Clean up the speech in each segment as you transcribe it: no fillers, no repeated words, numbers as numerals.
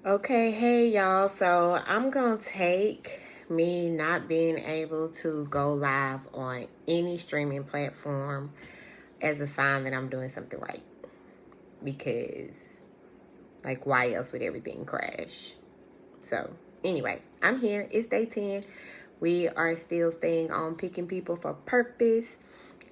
Okay, hey y'all. So I'm gonna take me not being able to go live on any streaming platform as a sign that I'm doing something right. Because, like, why else would everything crash? So, anyway, I'm here. It's day 10. We are still staying on picking people for purpose.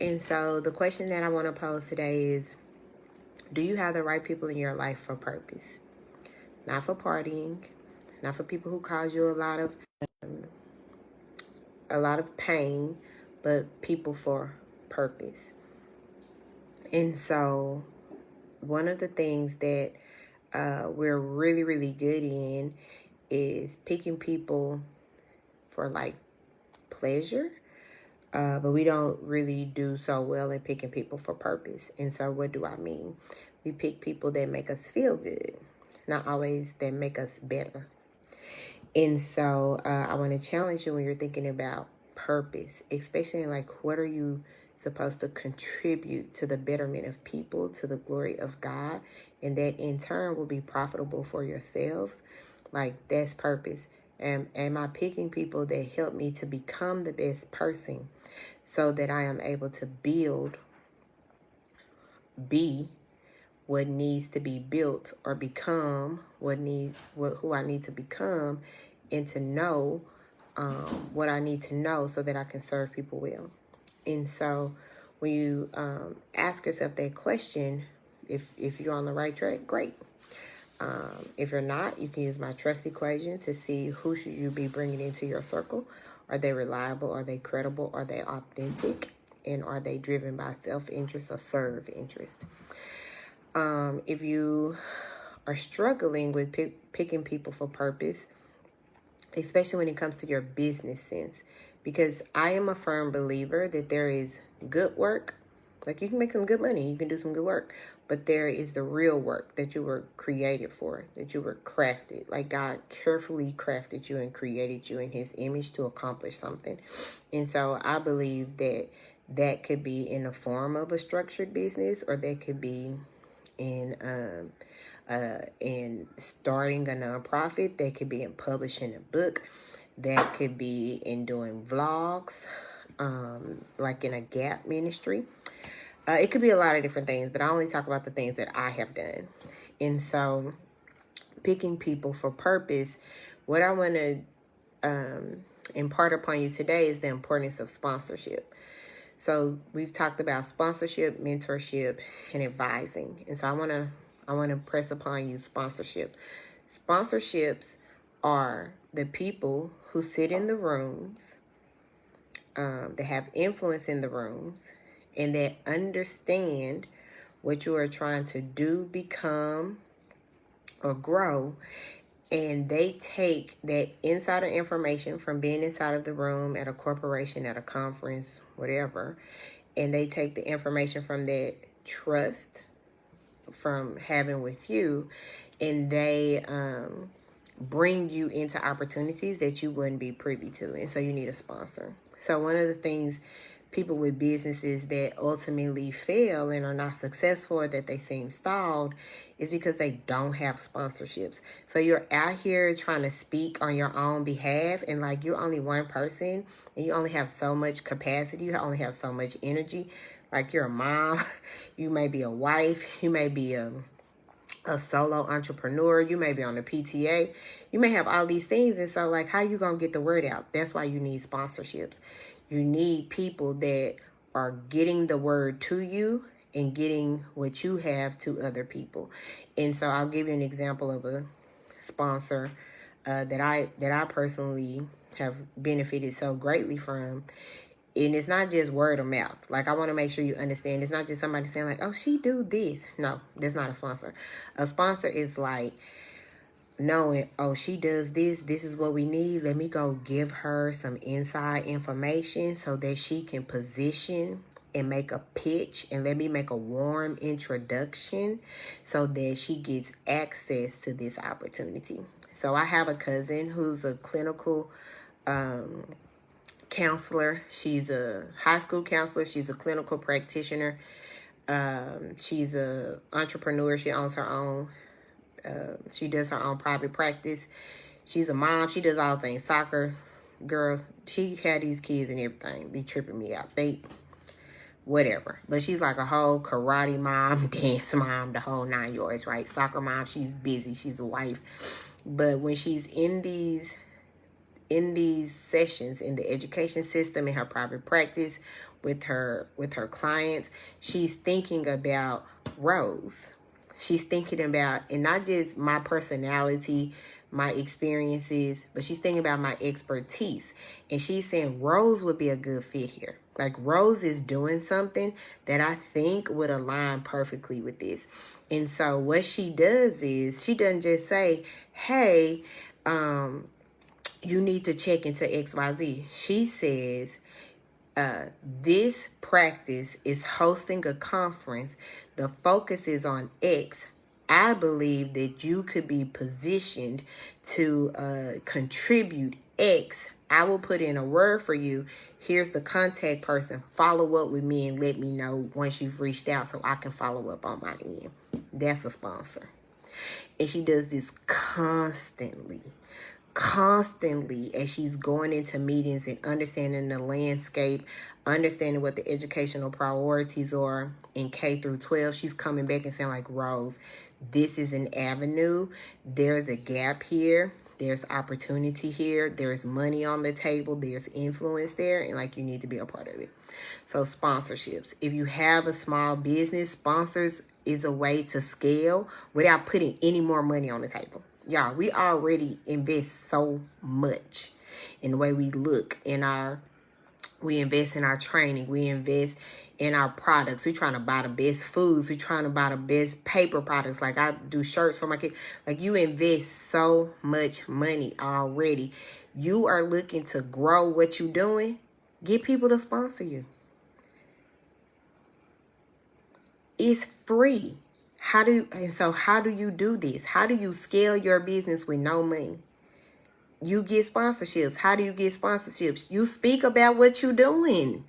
And so, the question that I want to pose today is, do you have the right people in your life for purpose? Not for partying, not for people who cause you a lot of pain, but people for purpose. And so, one of the things that we're really, really good in is picking people for like pleasure, but we don't really do so well at picking people for purpose. And so, what do I mean? We pick people that make us feel good, not always that make us better. And so I want to challenge you when you're thinking about purpose, especially like what are you supposed to contribute to the betterment of people, to the glory of God, and that in turn will be profitable for yourselves. Like that's purpose. And am I picking people that help me to become the best person so that I am able to be what needs to be built or become who I need to become and to know what I need to know so that I can serve people well. And so when you ask yourself that question, if you're on the right track, great. If you're not, you can use my trust equation to see who should you be bringing into your circle. Are they reliable? Are they credible? Are they authentic? And are they driven by self-interest or serve interest? If you are struggling with picking people for purpose, especially when it comes to your business sense, because I am a firm believer that there is good work. Like you can make some good money, you can do some good work, but there is the real work that you were created for, that you were crafted. Like God carefully crafted you and created you in his image to accomplish something. And so I believe that that could be in the form of a structured business, or that could be in starting a nonprofit, that could be in publishing a book, that could be in doing vlogs, like in a Gap ministry. It could be a lot of different things, but I only talk about the things that I have done. And so, picking people for purpose, what I want to impart upon you today is the importance of sponsorship. So we've talked about sponsorship, mentorship, and advising. And so I want to press upon you sponsorship. Sponsorships are the people who sit in the rooms, that have influence in the rooms, and that understand what you are trying to do, become, or grow. And they take that insider information from being inside of the room at a corporation, at a conference, whatever, and they take the information from that trust from having with you, and they bring you into opportunities that you wouldn't be privy to. And so you need a sponsor. So one of the things people with businesses that ultimately fail and are not successful, or that they seem stalled, is because they don't have sponsorships. So you're out here trying to speak on your own behalf, and like you're only one person and you only have so much capacity, you only have so much energy. Like you're a mom, you may be a wife, you may be a solo entrepreneur, you may be on the PTA, you may have all these things. And so like, how you gonna get the word out? That's why you need sponsorships. You need people that are getting the word to you and getting what you have to other people. And so I'll give you an example of a sponsor that I personally have benefited so greatly from. And it's not just word of mouth. Like, I want to make sure you understand. It's not just somebody saying like, oh, she do this. No, that's not a sponsor. A sponsor is like knowing, oh, she does this. This is what we need. Let me go give her some inside information so that she can position and make a pitch, and let me make a warm introduction so that she gets access to this opportunity. So I have a cousin who's a clinical counselor. She's a high school counselor. She's a clinical practitioner. She's a entrepreneur. She owns her own She does her own private practice. She's a mom. She does all things. Soccer, girl. She had these kids and everything. Be tripping me out. Whatever. But she's like a whole karate mom, dance mom, the whole 9 yards, right? Soccer mom. She's busy. She's a wife. But when she's in these sessions in the education system, in her private practice, with her clients, she's thinking about Rose. She's thinking about, and not just my personality, my experiences, but she's thinking about my expertise. And she's saying Rose would be a good fit here. Like, Rose is doing something that I think would align perfectly with this. And so what she does is, she doesn't just say, hey, you need to check into XYZ. She says, this practice is hosting a conference. The focus is on X. I believe that you could be positioned to contribute X. I will put in a word for you. Here's the contact person. Follow up with me and let me know once you've reached out so I can follow up on my end. That's a sponsor. And she does this constantly as she's going into meetings and understanding the landscape, understanding what the educational priorities are in K through 12. She's coming back and saying, like, Rose, this is an avenue. There's a gap here. There's opportunity here. There's money on the table. There's influence there. And, like, you need to be a part of it. So sponsorships. If you have a small business, sponsors is a way to scale without putting any more money on the table. Y'all, we already invest so much in the way we look, we invest in our training, we invest in our products. We're trying to buy the best foods. We're trying to buy the best paper products. Like, I do shirts for my kids. Like, you invest so much money already. You are looking to grow what you're doing. Get people to sponsor you. It's free. How do you do this? How do you scale your business with no money? You get sponsorships. How do you get sponsorships? You speak about what you're doing.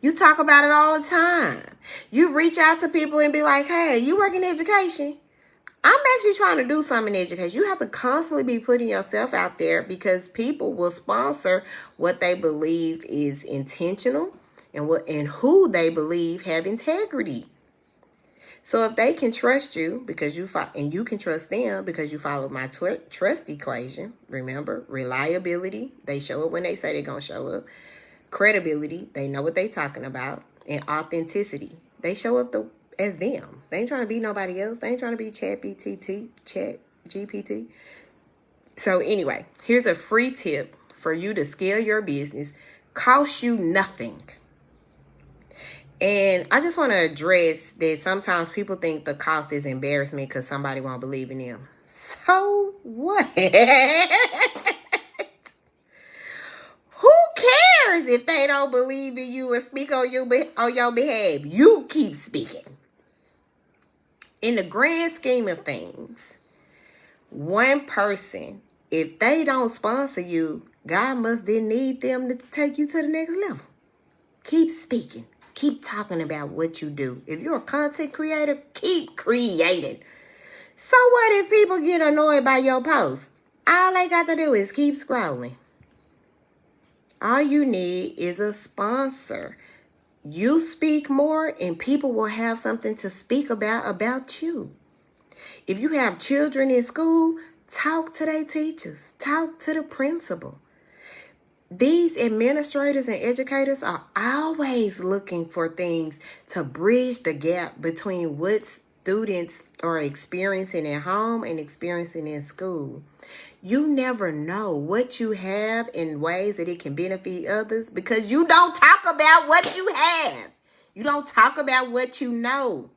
You talk about it all the time. You reach out to people and be like, hey, you work in education? I'm actually trying to do something in education. You have to constantly be putting yourself out there, because people will sponsor what they believe is intentional and who they believe have integrity. So if they can trust you because and you can trust them because you follow my trust equation, remember, reliability, they show up when they say they're going to show up. Credibility, they know what they're talking about. And authenticity, they show up as them. They ain't trying to be nobody else. They ain't trying to be Chat GPT. So anyway, here's a free tip for you to scale your business. Costs you nothing. And I just want to address that sometimes people think the cost is embarrassment because somebody won't believe in them. So what? Who cares if they don't believe in you or speak on your behalf? You keep speaking. In the grand scheme of things, one person, if they don't sponsor you, God didn't need them to take you to the next level. Keep speaking. Keep talking about what you do. If you're a content creator, keep creating. So what if people get annoyed by your post? All they got to do is keep scrolling. All you need is a sponsor. You speak more and people will have something to speak about you. If you have children in school, talk to their teachers. Talk to the principal. These administrators and educators are always looking for things to bridge the gap between what students are experiencing at home and experiencing in school. You never know what you have in ways that it can benefit others because you don't talk about what you have. You don't talk about what you know.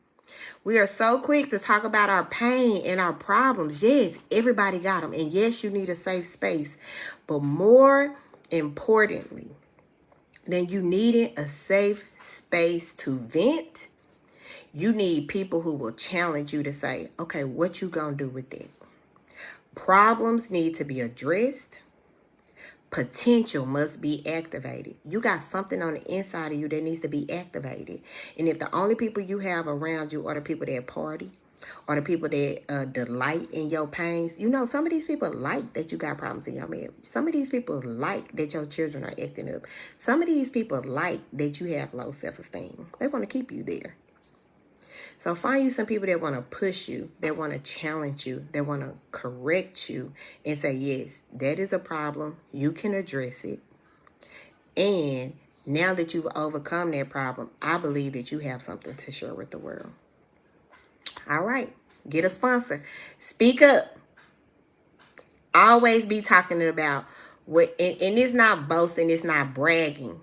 We are so quick to talk about our pain and our problems. Yes, everybody got them. And yes, you need a safe space. But more importantly than you needing a safe space to vent, you need people who will challenge you to say, okay, what you gonna do with that? Problems need to be addressed. Potential must be activated. You got something on the inside of you that needs to be activated. And if the only people you have around you are the people that party, or the people that delight in your pains. You know, some of these people like that you got problems in your marriage. Some of these people like that your children are acting up. Some of these people like that you have low self-esteem. They want to keep you there. So find you some people that want to push you, that want to challenge you, that want to correct you and say, yes, that is a problem. You can address it. And now that you've overcome that problem, I believe that you have something to share with the world. All right. Get a sponsor. Speak up. Always be talking about what, and it's not boasting, it's not bragging.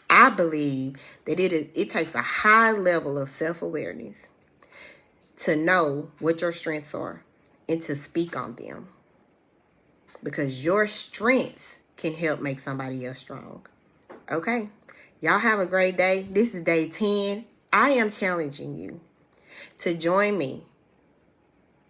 I believe that it takes a high level of self-awareness to know what your strengths are and to speak on them. Because your strengths can help make somebody else strong. Okay? Y'all have a great day. This is day 10. I am challenging you to join me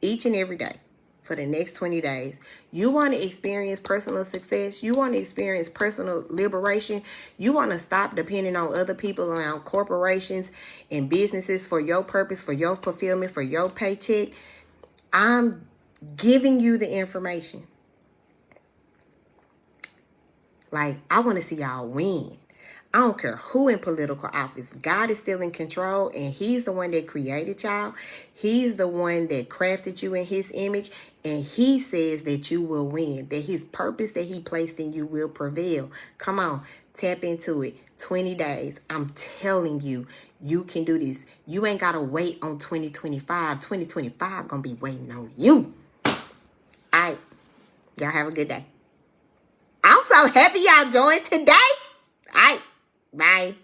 each and every day for the next 20 days. You want to experience personal success. You want to experience personal liberation. You want to stop depending on other people and on corporations and businesses for your purpose, for your fulfillment, for your paycheck. I'm giving you the information. Like, I want to see y'all win. I don't care who in political office. God is still in control, and he's the one that created y'all. He's the one that crafted you in his image, and he says that you will win, that his purpose that he placed in you will prevail. Come on, tap into it. 20 days. I'm telling you, you can do this. You ain't got to wait on 2025. 2025 going to be waiting on you. All right. Y'all have a good day. I'm so happy y'all joined today. All right. Bye.